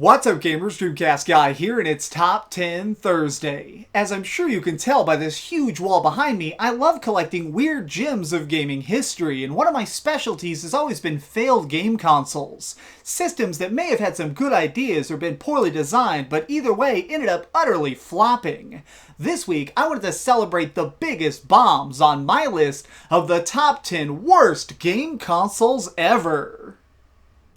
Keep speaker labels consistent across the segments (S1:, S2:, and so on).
S1: What's up gamers, DreamcastGuy here, and it's Top 10 Thursday. As I'm sure you can tell by this huge wall behind me, I love collecting weird gems of gaming history, and one of my specialties has always been failed game consoles. Systems that may have had some good ideas or been poorly designed, but either way ended up utterly flopping. This week, I wanted to celebrate the biggest bombs on my list of the top 10 worst game consoles ever.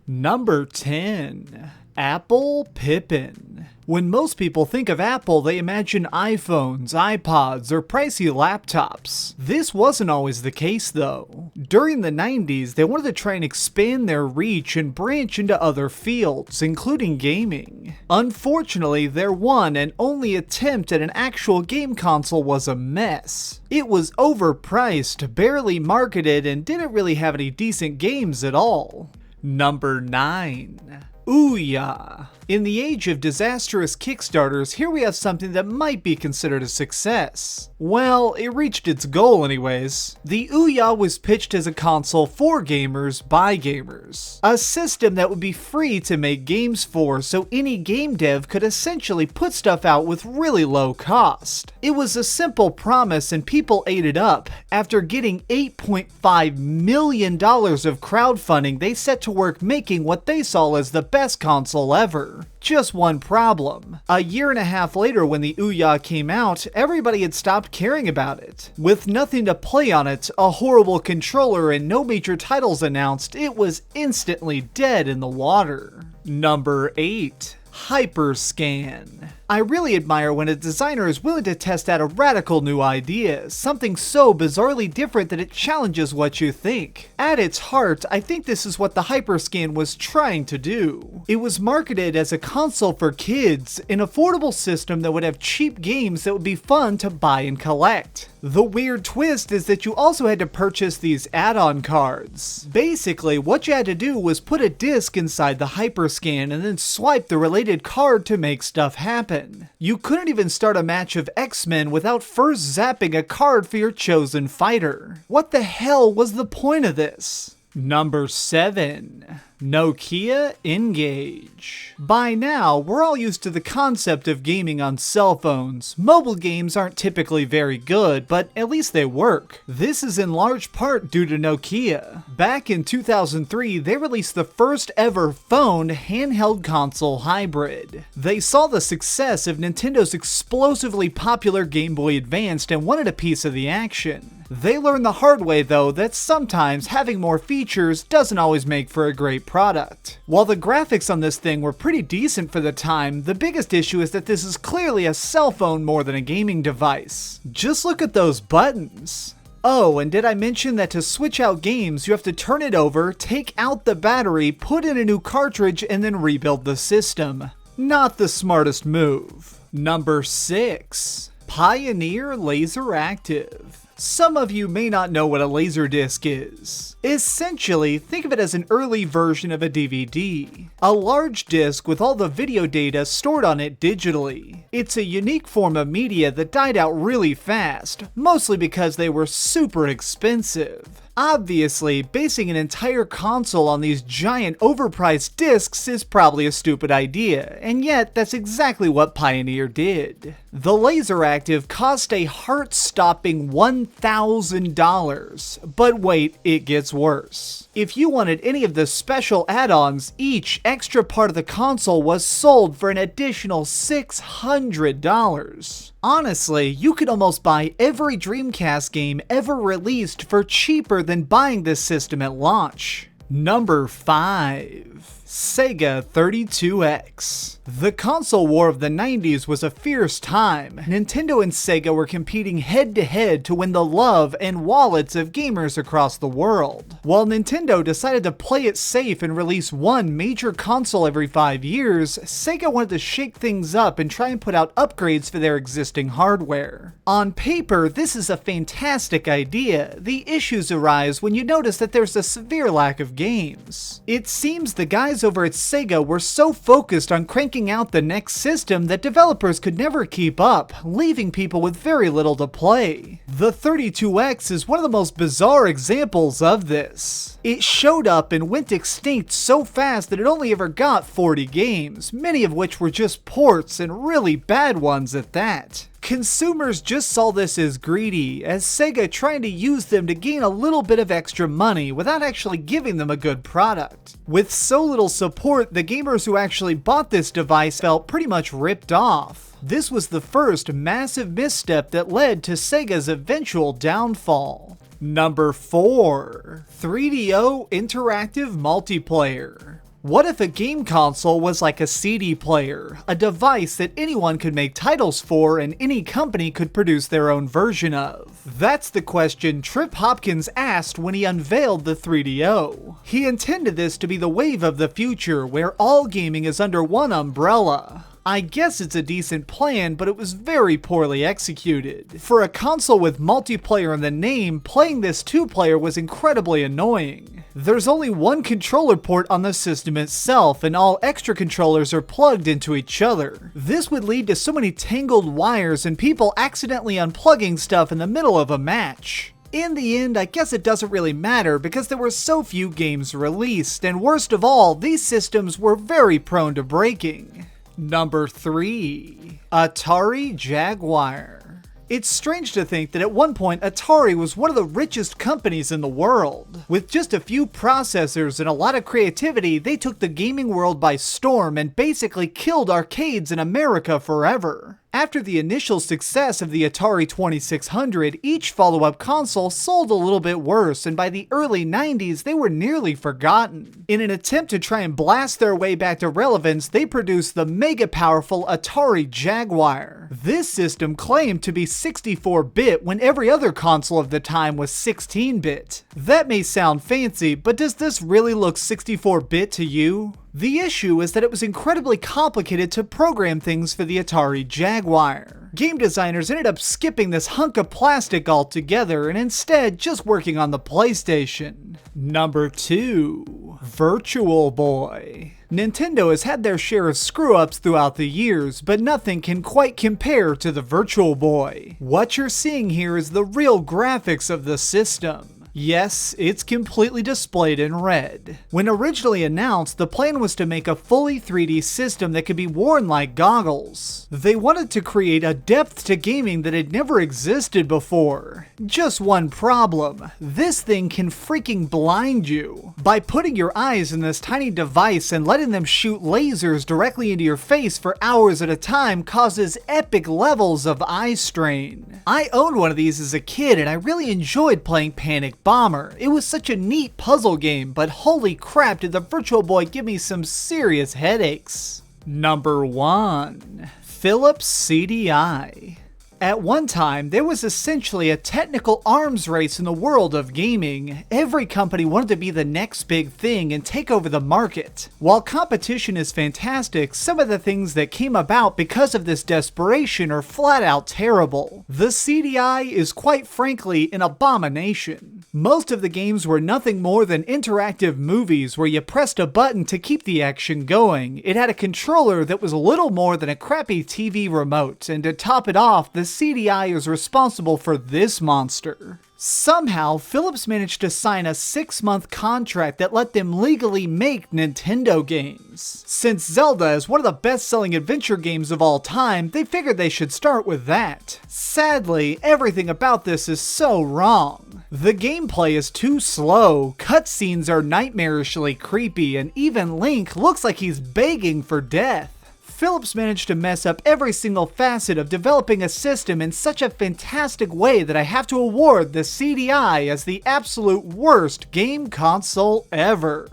S1: Number 10. Apple Pippin. When most people think of Apple, they imagine iPhones, iPods, or pricey laptops. This wasn't always the case though. During the 90s, they wanted to try and expand their reach and branch into other fields, including gaming. Unfortunately, their one and only attempt at an actual game console was a mess. It was overpriced, barely marketed, and didn't really have any decent games at all. Number 9. Ouya. In the age of disastrous Kickstarters, here we have something that might be considered a success. Well, it reached its goal anyways. The Ouya was pitched as a console for gamers by gamers. A system that would be free to make games for, so any game dev could essentially put stuff out with really low cost. It was a simple promise and people ate it up. After getting $8.5 million of crowdfunding, they set to work making what they saw as the best console ever. Just one problem. A year and a half later when the Ouya came out, everybody had stopped caring about it. With nothing to play on it, a horrible controller, and no major titles announced, it was instantly dead in the water. Number 8. HyperScan. I really admire when a designer is willing to test out a radical new idea, something so bizarrely different that it challenges what you think. At its heart, I think this is what the HyperScan was trying to do. It was marketed as a console for kids, an affordable system that would have cheap games that would be fun to buy and collect. The weird twist is that you also had to purchase these add-on cards. Basically, what you had to do was put a disc inside the HyperScan and then swipe the related card to make stuff happen. You couldn't even start a match of X-Men without first zapping a card for your chosen fighter. What the hell was the point of this? Number 7. Nokia N-Gage. By now, we're all used to the concept of gaming on cell phones. Mobile games aren't typically very good, but at least they work. This is in large part due to Nokia. Back in 2003, they released the first ever phone handheld console hybrid. They saw the success of Nintendo's explosively popular Game Boy Advance and wanted a piece of the action. They learned the hard way though that sometimes having more features doesn't always make for a great product. While the graphics on this thing were pretty decent for the time, the biggest issue is that this is clearly a cell phone more than a gaming device. Just look at those buttons. Oh, and did I mention that to switch out games, you have to turn it over, take out the battery, put in a new cartridge, and then rebuild the system. Not the smartest move. Number 6. Poineer LaserActive. Some of you may not know what a Laserdisc is. Essentially, think of it as an early version of a DVD. A large disc with all the video data stored on it digitally. It's a unique form of media that died out really fast, mostly because they were super expensive. Obviously, basing an entire console on these giant overpriced discs is probably a stupid idea, and yet that's exactly what Poineer did. The LaserActive cost a heart-stopping $1,000, but wait, it gets worse. If you wanted any of the special add-ons, each extra part of the console was sold for an additional $600. Honestly, you could almost buy every Dreamcast game ever released for cheaper than buying this system at launch. Number 5. Sega 32X. The console war of the 90s was a fierce time. Nintendo and Sega were competing head-to-head to win the love and wallets of gamers across the world. While Nintendo decided to play it safe and release one major console every 5 years, Sega wanted to shake things up and try and put out upgrades for their existing hardware. On paper, this is a fantastic idea. The issues arise when you notice that there's a severe lack of games. It seems the guys guys over at Sega were so focused on cranking out the next system that developers could never keep up, leaving people with very little to play. The 32X is one of the most bizarre examples of this. It showed up and went extinct so fast that it only ever got 40 games, many of which were just ports and really bad ones at that. Consumers just saw this as greedy, as Sega trying to use them to gain a little bit of extra money without actually giving them a good product. With so little support, the gamers who actually bought this device felt pretty much ripped off. This was the first massive misstep that led to Sega's eventual downfall. Number 4. 3DO Interactive Multiplayer. What if a game console was like a CD player, a device that anyone could make titles for and any company could produce their own version of? That's the question Trip Hopkins asked when he unveiled the 3DO. He intended this to be the wave of the future where all gaming is under one umbrella. I guess it's a decent plan, but it was very poorly executed. For a console with multiplayer in the name, playing this 2-player was incredibly annoying. There's only one controller port on the system itself, and all extra controllers are plugged into each other. This would lead to so many tangled wires and people accidentally unplugging stuff in the middle of a match. In the end, I guess it doesn't really matter because there were so few games released, and worst of all, these systems were very prone to breaking. Number 3. Atari Jaguar. It's strange to think that at one point Atari was one of the richest companies in the world. With just a few processors and a lot of creativity, they took the gaming world by storm and basically killed arcades in America forever. After the initial success of the Atari 2600, each follow-up console sold a little bit worse, and by the early 90s, they were nearly forgotten. In an attempt to try and blast their way back to relevance, they produced the mega-powerful Atari Jaguar. This system claimed to be 64-bit when every other console of the time was 16-bit. That may sound fancy, but does this really look 64-bit to you? The issue is that it was incredibly complicated to program things for the Atari Jaguar. Game designers ended up skipping this hunk of plastic altogether and instead just working on the PlayStation. Number 2. Virtual Boy. Nintendo has had their share of screw-ups throughout the years, but nothing can quite compare to the Virtual Boy. What you're seeing here is the real graphics of the system. Yes, it's completely displayed in red. When originally announced, the plan was to make a fully 3D system that could be worn like goggles. They wanted to create a depth to gaming that had never existed before. Just one problem: this thing can freaking blind you. By putting your eyes in this tiny device and letting them shoot lasers directly into your face for hours at a time causes epic levels of eye strain. I owned one of these as a kid and I really enjoyed playing Panic Bomber. It was such a neat puzzle game, but holy crap did the Virtual Boy give me some serious headaches. Number 1. Philips CDI. At one time, there was essentially a technical arms race in the world of gaming. Every company wanted to be the next big thing and take over the market. While competition is fantastic, some of the things that came about because of this desperation are flat out terrible. The CDI is quite frankly an abomination. Most of the games were nothing more than interactive movies where you pressed a button to keep the action going. It had a controller that was little more than a crappy TV remote, and to top it off, the CDI is responsible for this monster. Somehow, Philips managed to sign a 6-month contract that let them legally make Nintendo games. Since Zelda is one of the best-selling adventure games of all time, they figured they should start with that. Sadly, everything about this is so wrong. The gameplay is too slow, cutscenes are nightmarishly creepy, and even Link looks like he's begging for death. Philips managed to mess up every single facet of developing a system in such a fantastic way that I have to award the CDI as the absolute worst game console ever.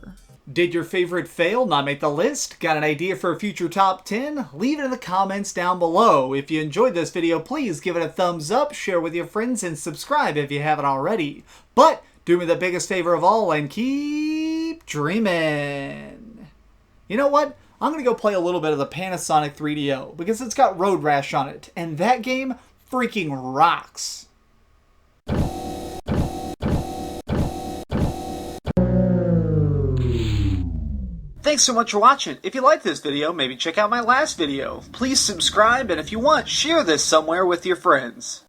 S1: Did your favorite fail not make the list? Got an idea for a future top 10? Leave it in the comments down below. If you enjoyed this video, please give it a thumbs up, share with your friends, and subscribe if you haven't already. But do me the biggest favor of all and keep dreaming. You know what? I'm going to go play a little bit of the Panasonic 3DO because it's got Road Rash on it, and that game freaking rocks. Thanks so much for watching. If you like this video, maybe check out my last video. Please subscribe, and if you want, share this somewhere with your friends.